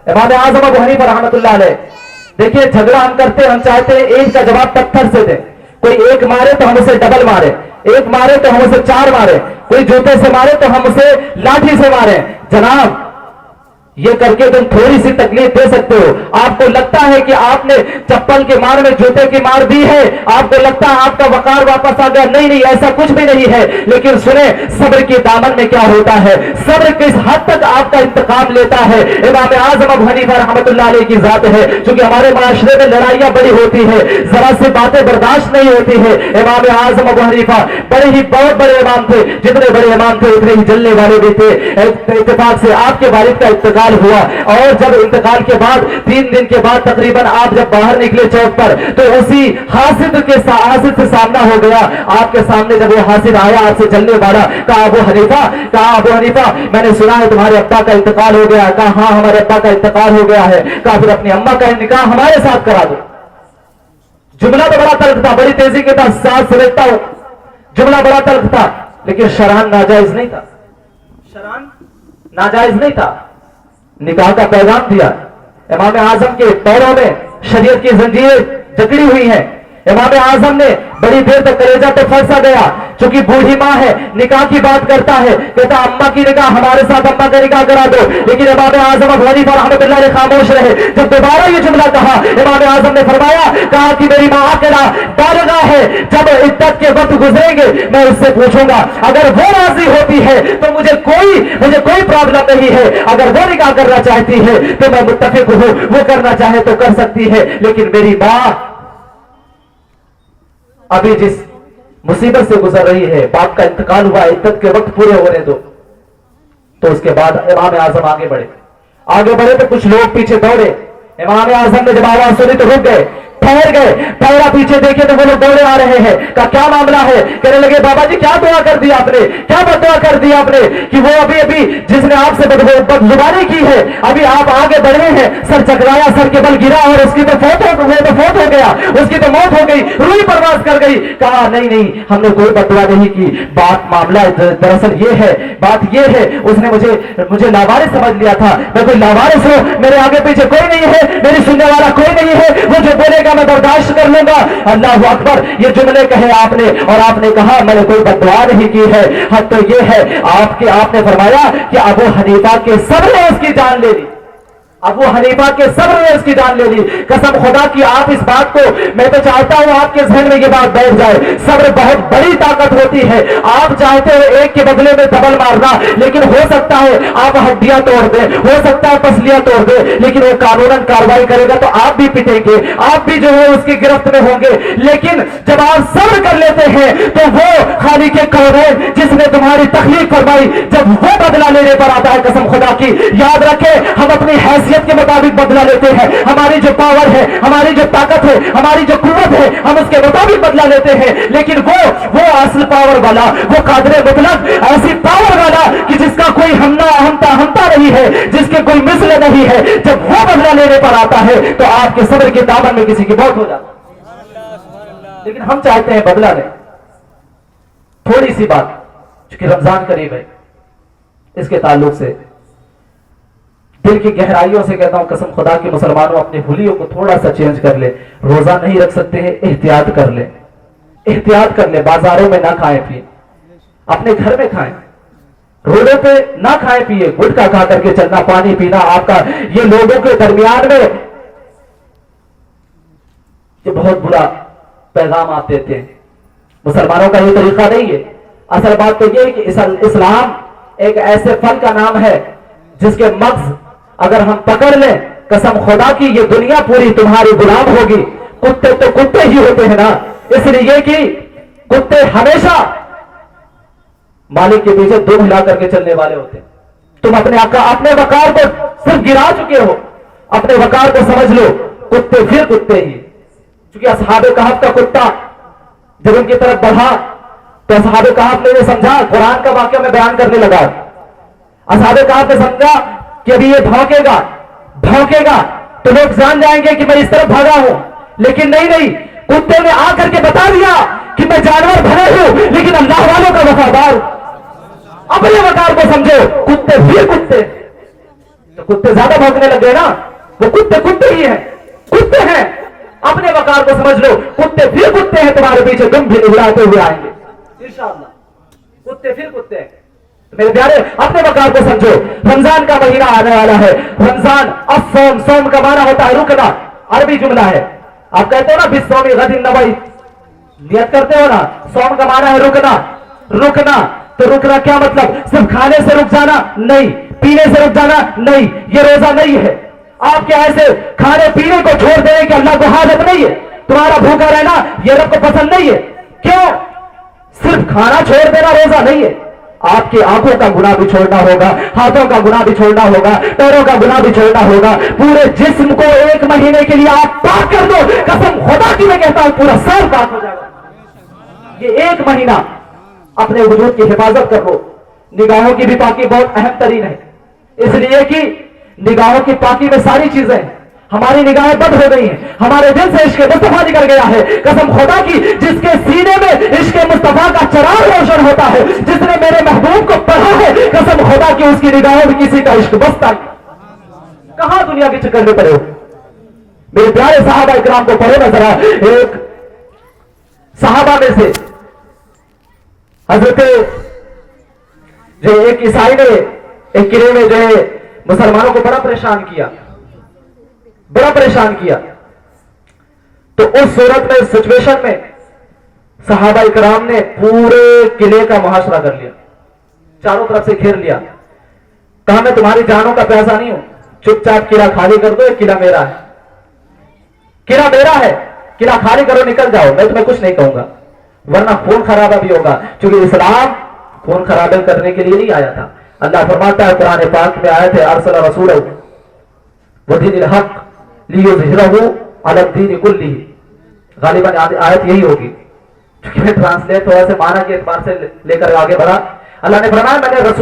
इमाम आजम अबू हनीफा रहमतुल्लाह अलैह, देखिए झगड़ा हम करते, हम चाहते हैं एक का जवाब पत्थर से दे। कोई एक मारे तो हम उसे डबल मारे, एक मारे तो हम उसे चार मारे, कोई जूते से मारे तो हम उसे लाठी से मारे। जनाब ये करके तुम थोड़ी सी तकलीफ दे सकते हो। आपको लगता है कि आपने चप्पल के मार में जूते की मार दी है, आपको लगता है आपका वकार वापस आ गया। नहीं नहीं, ऐसा कुछ भी नहीं है। लेकिन सुने, सब्र के दामन में क्या होता है, सब्र किस हद तक आपका इंतकाम लेता है। इमाम आजम अबू हनीफा रहमतुल्लाह अलैह की जात है। क्योंकि हमारे माशरे में लड़ाइयां बड़ी होती है, जरा सी बातें बर्दाश्त नहीं होती है। इमाम आजम अबू हनीफा बड़े ही बहुत बड़े इमाम थे, जितने बड़े इमाम थे उतने ही जलने वाले भी थे। इत्तेफाक से आपके वालिद का इंतकाल हुआ, और जब इंतकाल के बाद 3 दिन के बाद तकरीबन आप जब बाहर निकले चौक पर, तो उसी हासिद से सामना हो गया। आपके सामने जब वो हासिद आया आपसे जलने वाला, कहा अबू हनीफा मैंने सुना है तुम्हारे अब्बा का इंतकाल हो गया। कहा हाँ हमारे अब्बा का इंतकाल हो गया है। कहा फिर अपनी अम्मा का निकाह हमारे साथ करा दो। जुमला तो बड़ा तल्ख था, बड़ी तेजी के साथ समझता हूं, जुमला बड़ा तल्ख था, लेकिन शरान नाजायज नहीं था, शरान नाजायज नहीं था। निकाह का पैगाम दिया। इमाम आजम के पैरों में शरीयत की जंजीरें जकड़ी हुई हैं। इमाम आजम ने बड़ी देर तक कलेजा पे फंसा गया, क्योंकि बूढ़ी माँ है, निकाह की बात करता है, कहता अम्मा की निकाह हमारे साथ, अम्मा का निकाह करा दो। लेकिन इमाम आजम अबू हनीफा रहमतुल्लाह अलैह खामोश रहे। जब दोबारा ये जुमला कहा, इमाम आजम ने फरमाया, कहा कि मेरी माँ अकेला बालिगा है, जब इद्दत के वक्त गुजरेंगे मैं उससे पूछूंगा, अगर वो राजी होती है तो मुझे कोई प्रॉब्लम नहीं है। अगर वो निकाह करना चाहती है तो मैं मुत्तफिक हूं, वो करना चाहे तो कर सकती है। लेकिन मेरी माँ अभी जिस मुसीबत से गुजर रही है, बाप का इंतकाल हुआ, इद्दत के वक्त पूरे होने दो। तो उसके बाद इमाम आजम आगे बढ़े तो कुछ लोग पीछे दौड़े। इमाम आजम ने जब आवाज सुनी तो रुक गए, ठहर गए, ठहरा, पीछे देखे तो वो लोग दौड़े आ रहे हैं। का क्या मामला है? कहने लगे बाबा जी क्या दुआ कर दी आपने, क्या बदुआ कर दी आपने कि वो अभी जिसने आपसे बदजुबानी की है, अभी आप आगे बढ़े हैं, सर चकराया, सर के बल गिरा और उसकी तो फोत हो गया, उसकी तो मौत हो गई, रूही परवास कर गई। कहा नहीं हमने कोई बदुआ नहीं की, बात मामला दरअसल ये है, बात ये है, उसने मुझे लावारिस समझ लिया था, मैं कोई लावारिस हूं, मेरे आगे पीछे कोई नहीं है, मेरी सुनने वाला कोई नहीं है, वो जो बोलेगा मैं बर्दाश्त कर लूंगा। अल्लाह अकबर, ये जुमले कहे आपने, और आपने कहा मैंने कोई बददुआ नहीं की है। हद तो ये है आपने फरमाया कि अबू हनीफा के सब्र ने उसकी जान ले ली, अबू हनीफा के सब्र ने उसकी जान ले ली। कसम खुदा की आप इस बात को, मैं तो चाहता हूं आपके जहन में ये बात बैठ जाए, सब्र बहुत बड़ी ताकत होती है। आप चाहते हो एक के बदले में डबल मारना, लेकिन हो सकता है आप हड्डियां तोड़ दें, हो सकता है पसलियां तोड़ दें, लेकिन वो कानूनन कार्रवाई करेगा तो आप भी पिटेंगे, आप भी जो है उसकी गिरफ्त में होंगे। लेकिन जब आप सब्र कर लेते हैं तो वो खालिक कौनैन जिसने तुम्हारी तखलीक फरमाई, जब वो बदला लेने पर आता है, कसम खुदा की याद रखें, हम अपनी हैसियत के मुताबिक बदला लेते हैं। हमारी जो पावर है, हमारी जो ताकत है, हमारी जो कुव्वत है, हम उसके मुताबिक बदला लेते हैं। लेकिन वो असल पावर वाला, वो कादरे मुतलक ऐसी पावर वाला कि जिसका कोई हमता नहीं है, जिसके कोई मिस्ल नहीं है, जब वो बदला लेने पर आता है तो आपके सब्र के दामन में किसी की मौत हो जाती है। लेकिन हम चाहते हैं बदला लें। थोड़ी सी बात, क्योंकि रमजान करीब है, इसके ताल्लुक से दिल की गहराइयों से कहता हूं, कसम खुदा के मुसलमानों अपने हुलियों को थोड़ा सा चेंज कर ले। रोजा नहीं रख सकते हैं, एहतियात कर ले, एहतियात कर ले। बाजारों में ना खाएं पिए, अपने घर में खाएं, रोडों पे ना खाएं पिए, गुटखा खा करके चलना, पानी पीना आपका, ये लोगों के दरमियान में ये बहुत बुरा पैगाम आप देते हैं। मुसलमानों का ये तरीका नहीं है। असल बात तो ये है कि इस्लाम एक ऐसे फल का नाम है जिसके मग्ज अगर हम पकड़ लें, कसम खुदा की ये दुनिया पूरी तुम्हारी गुलाम होगी। कुत्ते तो कुत्ते ही होते हैं ना, इसलिए कि कुत्ते हमेशा मालिक के पीछे दुम हिला करके चलने वाले होते हैं। तुम अपने वकार को सिर्फ गिरा चुके हो, अपने वकार को समझ लो, कुत्ते फिर कुत्ते ही। क्योंकि असहाबे कहफ का कुत्ता जब उनकी तरफ बढ़ा तो असहाबे कहफ ने समझा, कुरान का वाक्य में बयान करने लगा, असहाबे कहफ ने समझा कि अभी ये भौंकेगा तो लोग जान जाएंगे कि मैं इस तरफ भागा हूं। लेकिन नहीं, कुत्ते ने आकर के बता दिया कि मैं जानवर भले हूं लेकिन अल्लाह वालों का वफादार। अपने वकार को समझो, कुत्ते फिर कुत्ते। तो कुत्ते ज्यादा भौंकने लग गए ना, वो कुत्ते कुत्ते ही हैं, कुत्ते हैं। अपने वकार को समझ लो, कुत्ते फिर कुत्ते हैं, तुम्हारे पीछे दुम भी उड़ाते हुए आएंगे इंशाअल्लाह। कुत्ते फिर कुत्ते हैं। मेरे प्यारे अपने वकार को समझो, रमजान का महीना आने वाला है। रमजान अस्सौम, सोम का माना होता है रुकना, अरबी जुमला है। आप कहते हो ना बिस्सौमी गदिन नवई, नियत करते हो ना, सौम का माना है रुकना। रुकना तो रुकना क्या मतलब? सिर्फ खाने से रुक जाना नहीं, पीने से रुक जाना नहीं, ये रोजा नहीं है। आप क्या ऐसे खाने पीने को छोड़ देने की अल्लाह को हाजत नहीं है? तुम्हारा भूखा रहना ये रब को पसंद नहीं है। क्यों? सिर्फ खाना छोड़ देना रोजा नहीं है। आपकी आंखों का गुनाह भी छोड़ना होगा, हाथों का गुनाह भी छोड़ना होगा, पैरों का गुनाह भी छोड़ना होगा। पूरे जिस्म को एक महीने के लिए आप पाक कर दो, कसम खुदा की मैं कहता हूं पूरा सर पाक हो जाएगा। ये एक महीना अपने वजूद की हिफाजत कर लो। निगाहों की भी पाकी बहुत अहम तरीन है, इसलिए कि निगाहों की पाकी में सारी चीजें हैं। हमारी निगाहें बंद हो गई हैं, हमारे दिल से इश्क मुस्तफा निकल गया है। कसम खुदा की, जिसके सीने में इश्क मुस्तफा का चिराग रोशन होता है, जिसने मेरे महबूब को पढ़ा है, कसम खुदा की उसकी निगाहों में किसी का इश्क बसता है। कहां दुनिया के चक्कर में पड़े हो? मेरे प्यारे सहाबा इकराम को पढ़ो ना जरा। एक सहाबा में से हजरत जो एक ईसाई ने एक किले में जो है मुसलमानों को बड़ा परेशान किया, बड़ा परेशान किया। तो उस सूरत में, सिचुएशन में सहाबा इकराम ने पूरे किले का मुहासरा कर लिया, चारों तरफ से घेर लिया। कहा मैं तुम्हारी जानों का प्यासा नहीं हूं, चुपचाप किला खाली कर दो, किला मेरा है, किला मेरा है, किला खाली करो, निकल जाओ, मैं तुम्हें कुछ नहीं कहूंगा, वरना खून खराबा भी होगा। क्योंकि इस्लाम खून खराबे करने के लिए नहीं आया था। अल्लाह फरमाता है कुरान पाक में आयत है, अरसल रसूलहू वदीनिल हक लियुज़हिरहू अला दीन कुल्लिही। गालिबन आयत यही होगी, क्योंकि मैं ट्रांसलेट थोड़ा से माना के एतबार से लेकर आगे बढ़ा। अल्लाह ने फरमाया मैंने रसूल